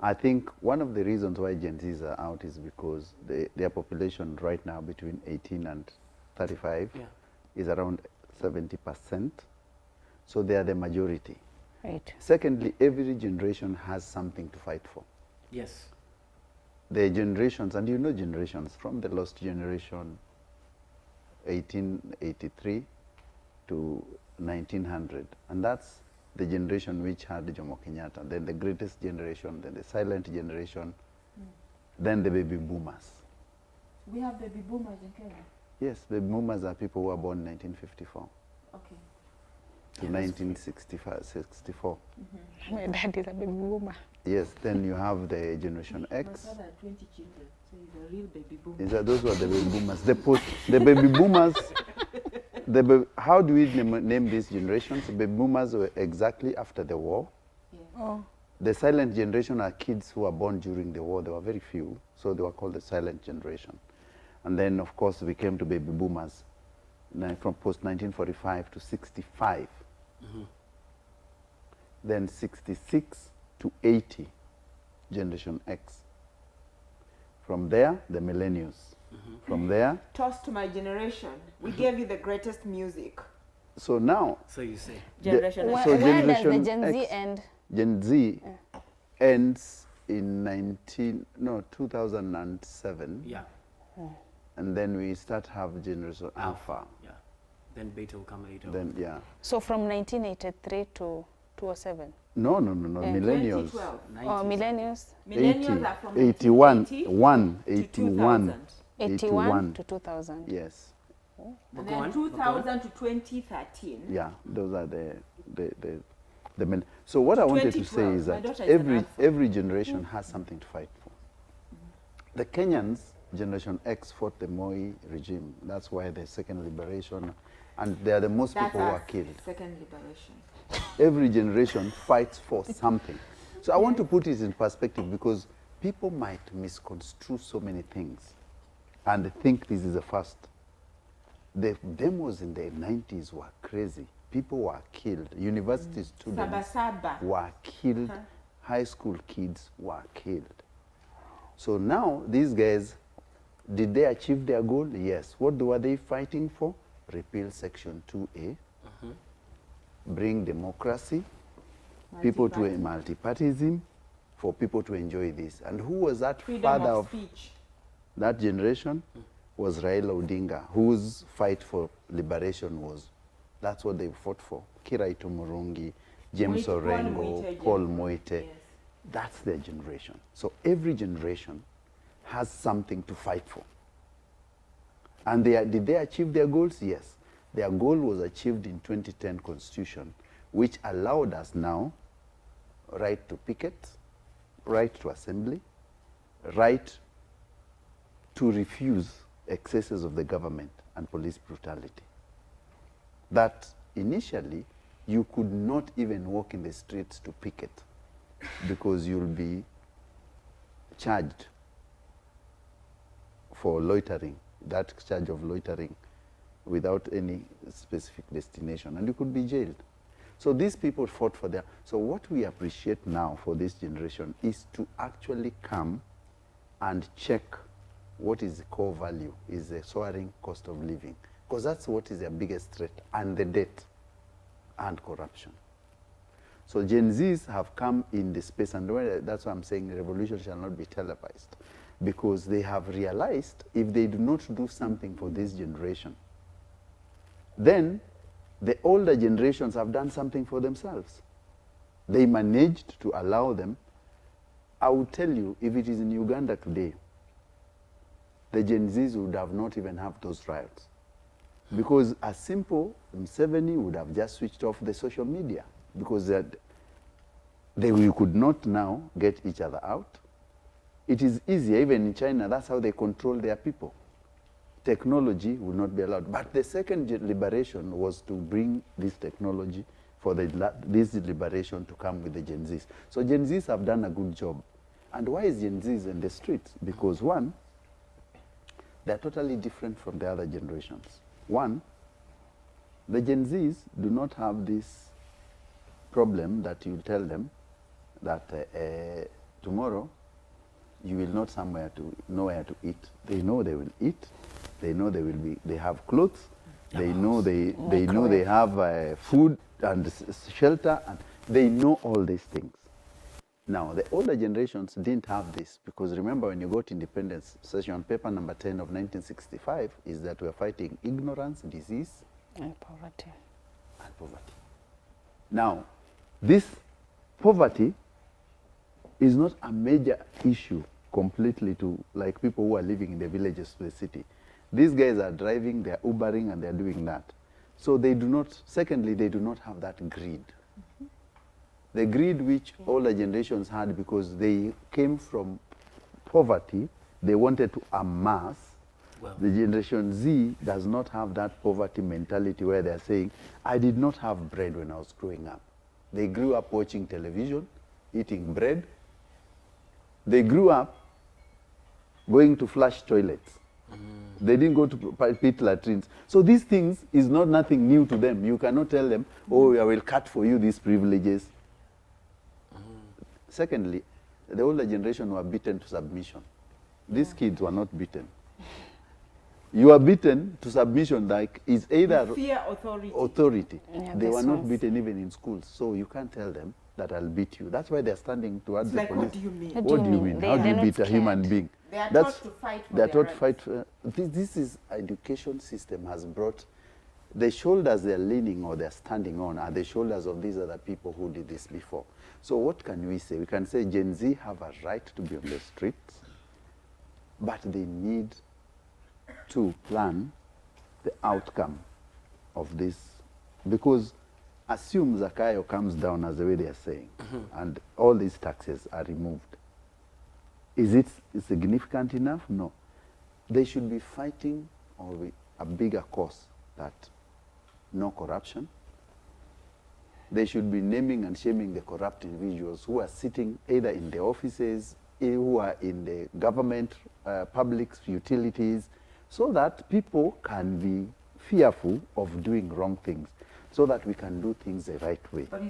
I think one of the reasons why Gen Zs are out is because their population right now between 18 and 35 is around 70%. So they are the majority. Right. Secondly, every generation has something to fight for. Yes. The generations, and you know generations, from the lost generation, 1883 to 1900. And that's the generation which had Jomo Kenyatta, then the greatest generation, then the silent generation, then the baby boomers. We have baby boomers in Kenya? Yes, baby boomers are people who were born in 1954 Okay. to 1965, 64. My dad is a baby boomer. Yes, then you have the Generation My X. father had 20 children, so he's a real baby boomer. Is that those were the baby boomers? The baby boomers. How do we name these generations? The baby boomers were exactly after the war. Yeah. Oh. The silent generation are kids who were born during the war. There were very few, so they were called the silent generation. And then, of course, we came to baby boomers from post-1945 to 65. Then 66 to 80, Generation X. From there, the millennials. From there, Toast to my generation. We gave you the greatest music. so now, So you say. Generation Where, X. So where does the Generation Gen Z X. end? Gen Z ends in 2007. Yeah. And then we start have Generation Alpha. Yeah. Then beta will come later. Then, yeah. So from 1983 to 2007. No, millennials. 2012. Oh, millennials, Millennials are from 81, 1980 81, to 81 to 2000. 2000. Yes. And Go on, then go on. 2000 to 2013. Yeah, those are the men. So what I wanted to say 2012, is my that daughter is an alpha. every generation has something to fight for. The Kenyans, Generation X, fought the Moi regime. That's why the second liberation, and they are the most That's people who our are killed. second liberation. Every generation fights for something. So I want to put it in perspective because people might misconstrue so many things and think this is a first. The demos in the 90s were crazy. People were killed. University students Saba. were killed. High school kids were killed. So now these guys, did they achieve their goal? Yes. What were they fighting for? Repeal Section 2A, bring democracy, people to a multipartyism, for people to enjoy this. And who was that Freedom father of of speech. that generation? Was Raila Odinga, whose fight for liberation was, that's what they fought for. Kiraito Murungi, James Paul Orengo, Moite, Paul James Moite. Yes. That's their generation. So every generation has something to fight for. And did they achieve their goals? Yes. Their goal was achieved in 2010 Constitution, which allowed us now right to picket, right to assembly, right to refuse excesses of the government and police brutality. That initially you could not even walk in the streets to picket because you'll be charged for loitering, that charge of loitering without any specific destination, and you could be jailed. So these people fought for their, so what we appreciate now for this generation is to actually come and check what is the core value, is the soaring cost of living, because that's what is their biggest threat, and the debt and corruption. So Gen Zs have come in the space, and that's why I'm saying revolution shall not be televised, because they have realized if they do not do something for this generation, then the older generations have done something for themselves. They managed to allow them. I will tell you, if it is in Uganda today, the Gen Zs would have not even have those riots. Because as simple, Museveni would have just switched off the social media because we could not now get each other out. It is easier, even in China, that's how they control their people. Technology would not be allowed. But the second liberation was to bring this technology for this liberation to come with the Gen Zs. So Gen Zs have done a good job. And why is Gen Zs in the streets? Because one, they're totally different from the other generations. One, the Gen Zs do not have this problem that you tell them that tomorrow you will not nowhere to eat. They know they will eat. They know they have clothes. They know they know they have food and shelter, and they know all these things. Now, the older generations didn't have this, because remember, when you got independence, session paper number 10 of 1965 is that we're fighting ignorance, disease, And poverty. and poverty. Now, this poverty is not a major issue completely to like people who are living in the villages to the city. These guys are driving, they're Ubering, and they're doing that. So they do not, secondly, they do not have that greed. The greed which older generations had, because they came from poverty, they wanted to amass. Well, The Generation Z does not have that poverty mentality where they're saying, I did not have bread when I was growing up. They grew up watching television, eating bread. They grew up going to flush toilets. They didn't go to pit latrines. So these things is not nothing new to them. You cannot tell them, oh, I will cut for you these privileges. Secondly, the older generation were beaten to submission. These kids were not beaten. You are beaten to submission, like is either Fear authority. authority. Yeah, They this were not one's- beaten even in schools, so you can't tell them that I'll beat you. That's why they're standing towards It's the like, police. what do you mean? What What do you mean? They- How do they're you not beat a human scared. being? They are That's- taught to fight for They're their taught rights. fight for, this is education system has brought, the shoulders they're leaning or they're standing on are the shoulders of these other people who did this before. So what can we say? We can say Gen Z have a right to be on the streets, but they need to plan the outcome of this, because assume Zakayo comes down as the way they are saying, and all these taxes are removed. Is it significant enough? No. They should be fighting with a bigger cause, that no corruption. They should be naming and shaming the corrupt individuals who are sitting either in the offices, who are in the government, public utilities, so that people can be fearful of doing wrong things, so that we can do things the right way. But you